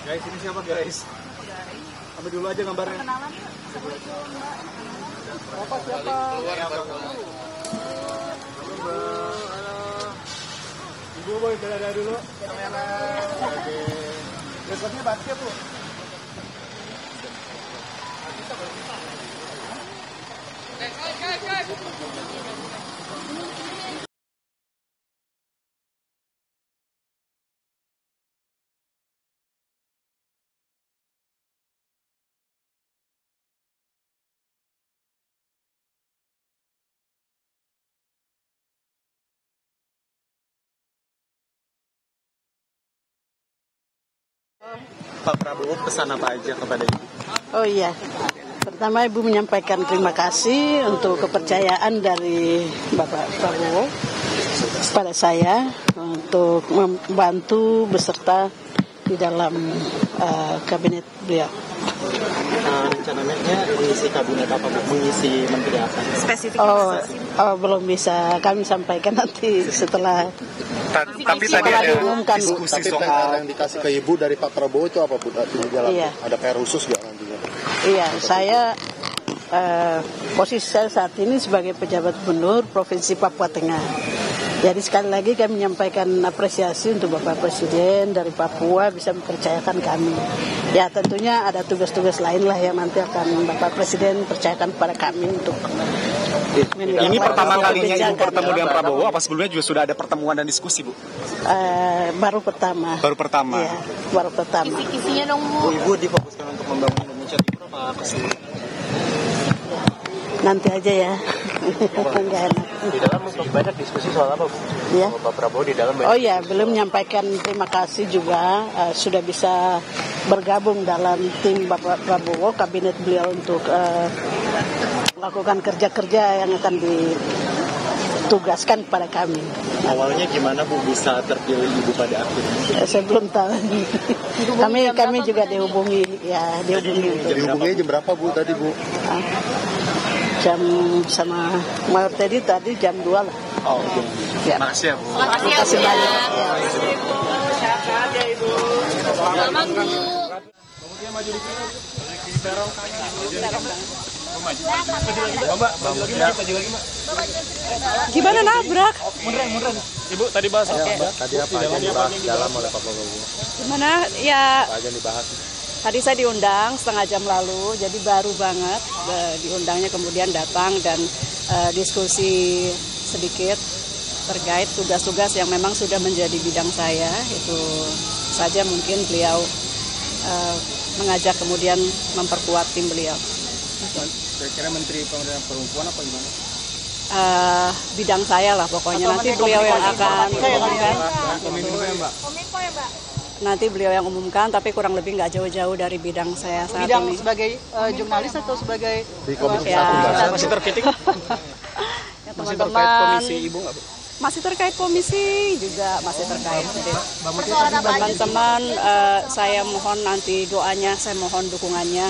Guys, ini siapa guys? Ambil dulu aja gambarnya. Kenalan yuk. Assalamualaikum Mbak. Siapa? Ibu boleh beda dulu. Kamera. Oke. Besoknya basket Bu. Pak Prabowo pesan apa aja kepada Ibu? Oh iya, pertama Ibu menyampaikan terima kasih untuk kepercayaan dari Bapak Prabowo kepada saya untuk membantu beserta di dalam kabinet beliau. Rencananya mengisi kabinet apa Bu? Mengisi menteri apa? Spesifik. Belum bisa kami sampaikan nanti setelah. Tapi tadi ada diumumkan. diskusi Tapi soal yang dikasih ke Ibu dari Pak Prabowo itu apa Bu? Di dalam Iya. ada PR khusus nggak nantinya? Iya, saya posisi saya saat ini sebagai pejabat gubernur Provinsi Papua Tengah. Jadi sekali lagi kami menyampaikan apresiasi untuk Bapak Presiden dari Papua bisa mempercayakan kami. Ya tentunya ada tugas-tugas lain lah yang nanti akan Bapak Presiden percayakan kepada kami untuk ini pertama kalinya Ibu bertemu dengan Prabowo, apa sebelumnya juga sudah ada pertemuan dan diskusi Bu? Baru pertama. Baru pertama. Iya, baru pertama. Kisi-kisinya dong Bu. Ibu difokuskan untuk membangun Indonesia Timur apa sih? Nanti aja ya. Enggak enak. Di dalam banyak diskusi soal apa Bu? Ya. Pak Prabowo di dalam Oh ya, belum menyampaikan terima kasih juga sudah bisa bergabung dalam tim Bapak Prabowo, kabinet beliau untuk melakukan kerja-kerja yang akan ditugaskan kepada kami. Awalnya gimana Bu bisa terpilih Ibu pada akhirnya? Saya belum tahu. kami juga dihubungi untuk Dihubungi jam berapa Bu tadi Bu? jam sama Mayor Teddy tadi jam 2 lah. Oh, oke. Ya. Makasih ya Bu. Terima kasih banyak. Selamat Bu. Kemudian maju di sini. Serong kanan. Mbak, maju lagi Mbak. Gimana nabrak? Munduran. Ibu tadi bahas apa? Tadi apa aja dibahas dalam oleh Pak Prabowo? Gimana? Ya Apa aja dibahas? tadi saya diundang setengah jam lalu, jadi baru banget diundangnya, kemudian datang dan diskusi sedikit terkait tugas-tugas yang memang sudah menjadi bidang saya. Itu saja mungkin beliau mengajak kemudian memperkuat tim beliau. Kira-kira Menteri Pemberdayaan Perempuan apa gimana? Bidang saya lah pokoknya, nanti beliau yang akan umumkan. Kominfo ya Mbak? Nanti beliau yang umumkan, tapi kurang lebih nggak jauh-jauh dari bidang saya saat Bidang ini. sebagai jurnalis atau sebagai Di Komisi Ya, 1 nggak? Masih terkait ya, masih terkait teman-teman komisi Ibu nggak Bu? masih terkait komisi juga masih terkait. Teman-teman, saya mohon nanti doanya, saya mohon dukungannya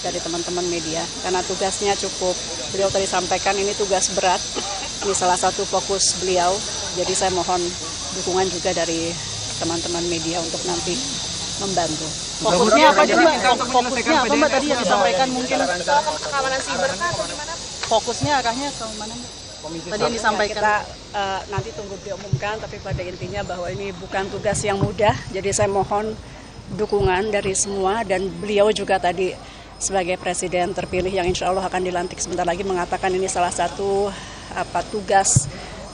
dari teman-teman media karena tugasnya cukup. Beliau tadi sampaikan ini tugas berat. Ini salah satu fokus beliau. Jadi saya mohon dukungan juga dari teman-teman media untuk nanti membantu. fokusnya apa jadi fokusnya apa Mbak tadi yang disampaikan mungkin Keamanan siber atau gimana? fokusnya arahnya ke mana Mbak? Tadi yang disampaikan. Kita nanti tunggu diumumkan, tapi pada intinya bahwa ini bukan tugas yang mudah. Jadi saya mohon dukungan dari semua, dan beliau juga tadi sebagai presiden terpilih yang insya Allah akan dilantik sebentar lagi mengatakan ini salah satu tugas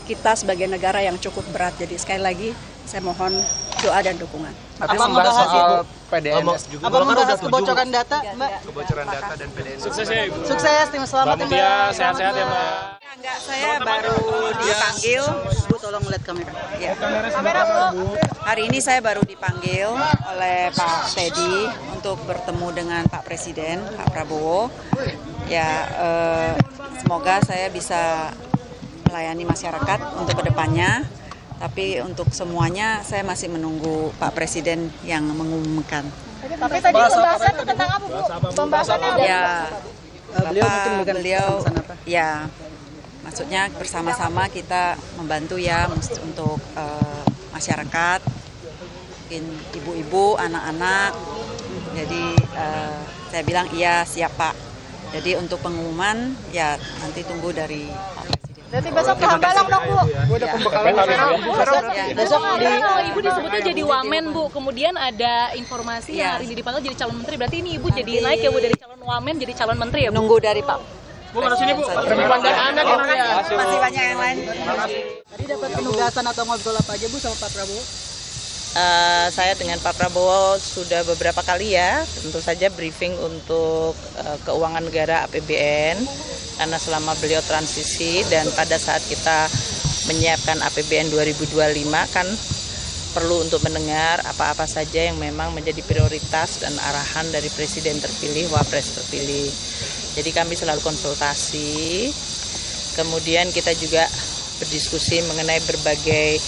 kita sebagai negara yang cukup berat. Jadi sekali lagi saya mohon doa dan dukungan. Apa membahas soal PDNS juga? Apa membahas kebocoran data Mbak? Kebocoran data dan PDNS. Sukses ya Ibu. Sukses, tim selamat ya Mbak. Sehat-sehat ya Mbak. Enggak, saya baru dipanggil. Bu, tolong lihat kamera. Ya. Hari ini saya baru dipanggil oleh Pak Teddy untuk bertemu dengan Pak Presiden, Pak Prabowo. Ya, semoga saya bisa melayani masyarakat untuk kedepannya. Tapi untuk semuanya saya masih menunggu Pak Presiden yang mengumumkan. Tapi tadi pembahasan tentang apa Bu? Pembahasannya Ya, beliau apa? ya, maksudnya bersama-sama kita membantu ya untuk masyarakat, mungkin ibu-ibu, anak-anak Jadi saya bilang iya siap Pak. Jadi untuk pengumuman ya nanti tunggu dari Pak Presiden. Berarti besok ke Hambalang dong Bu. Besok Ibu disebutnya jadi wamen Bu, kemudian ada informasi yang hari ini dipanggil jadi calon menteri. Berarti ini Ibu jadi naik ya Bu dari calon wamen jadi calon menteri ya Bu? Nunggu dari Pak. Bu, mana sini Bu? Perempuan dan anak ya. Masih banyak yang lain. Tadi dapat penugasan atau ngobrol apa aja Bu sama Pak Prabowo? Saya dengan Pak Prabowo sudah beberapa kali ya, tentu saja briefing untuk keuangan negara APBN, karena selama beliau transisi dan pada saat kita menyiapkan APBN 2025 kan perlu untuk mendengar apa-apa saja yang memang menjadi prioritas dan arahan dari Presiden terpilih, Wapres terpilih. Jadi kami selalu konsultasi, kemudian kita juga berdiskusi mengenai berbagai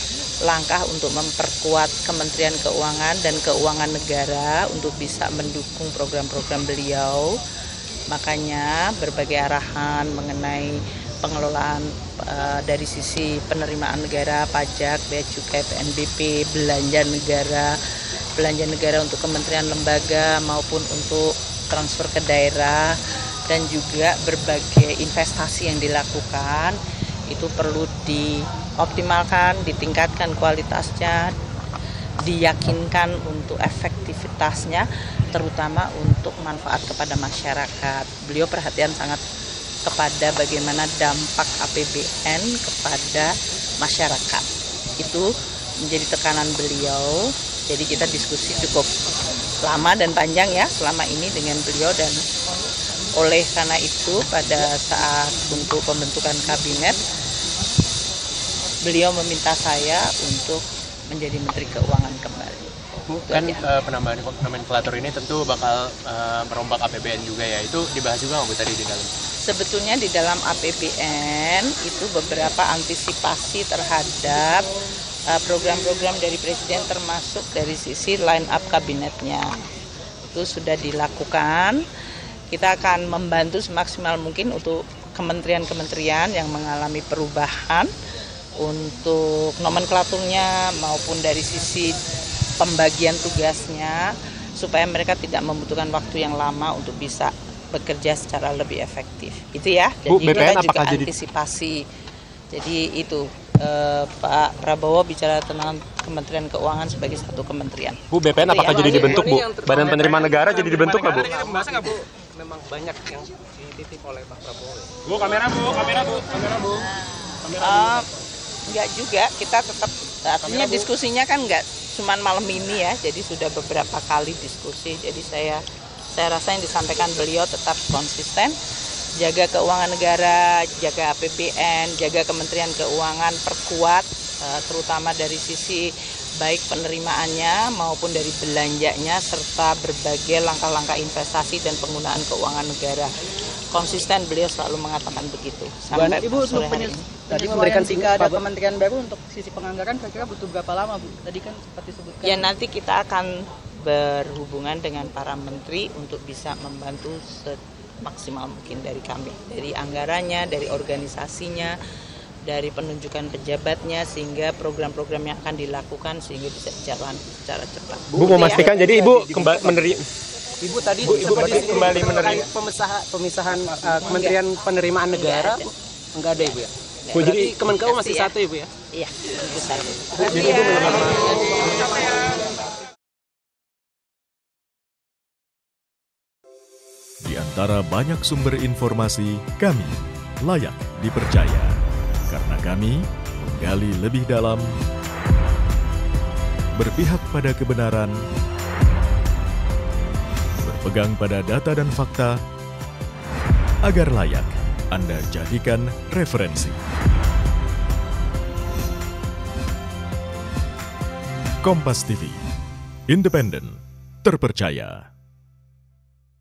langkah untuk memperkuat Kementerian Keuangan dan Keuangan Negara untuk bisa mendukung program-program beliau. Makanya berbagai arahan mengenai pengelolaan dari sisi penerimaan negara, pajak, bea cukai, PNBP, belanja negara untuk kementerian lembaga maupun untuk transfer ke daerah, dan juga berbagai investasi yang dilakukan itu perlu dioptimalkan, ditingkatkan kualitasnya, diyakinkan untuk efektivitasnya, terutama untuk manfaat kepada masyarakat. Beliau perhatian sangat kepada bagaimana dampak APBN kepada masyarakat. Itu menjadi tekanan beliau. Jadi kita diskusi cukup lama dan panjang ya selama ini dengan beliau, dan oleh karena itu pada saat untuk pembentukan kabinet beliau meminta saya untuk menjadi Menteri Keuangan kembali. Bu, kan penambahan nomenklatur ini tentu bakal merombak APBN juga ya. Itu dibahas juga nggak Bu tadi di dalam? Sebetulnya di dalam APBN itu beberapa antisipasi terhadap program-program dari Presiden, termasuk dari sisi line up kabinetnya. Itu sudah dilakukan. Kita akan membantu semaksimal mungkin untuk kementerian-kementerian yang mengalami perubahan untuk nomenklaturnya maupun dari sisi pembagian tugasnya, supaya mereka tidak membutuhkan waktu yang lama untuk bisa bekerja secara lebih efektif. Itu ya. Jadi Bu, BPN itu juga apakah antisipasi. Jadi itu Pak Prabowo bicara tentang Kementerian Keuangan sebagai satu kementerian. Bu, BPN apakah jadi dibentuk Bu? Badan Penerimaan Negara jadi dibentuk nggak Bu? Memang banyak yang dititip oleh Pak Prabowo. Bu, kamera Bu. Enggak juga, kita tetap, artinya diskusinya kan enggak cuma malam ini ya, jadi sudah beberapa kali diskusi. Jadi saya rasa yang disampaikan beliau tetap konsisten, jaga keuangan negara, jaga APBN, jaga Kementerian Keuangan, perkuat terutama dari sisi baik penerimaannya maupun dari belanjanya, serta berbagai langkah-langkah investasi dan penggunaan keuangan negara. Konsisten beliau selalu mengatakan begitu. Sampai Ibu, sore hari ini. tadi memberikan jika ada kementerian baru untuk sisi penganggaran, kira-kira butuh berapa lama Bu? Tadi kan seperti disebutkan. Ya nanti kita akan berhubungan dengan para menteri untuk bisa membantu semaksimal mungkin dari kami. Dari anggarannya, dari organisasinya, dari penunjukan pejabatnya, sehingga program-program yang akan dilakukan sehingga bisa jalan secara cepat. Bu, memastikan ya? Jadi Ibu kembali Ibu tadi kembali menerima pemisahan Kementerian Penerimaan Negara, enggak ada Ibu ya? Bu, jadi Kemenkeu masih satu Ibu ya? Iya, itu satu. Jadi Ibu menerima. Di antara banyak sumber informasi, kami layak dipercaya. Karena kami menggali lebih dalam, berpihak pada kebenaran, berpegang pada data dan fakta, agar layak Anda jadikan referensi. Kompas TV, independen, terpercaya.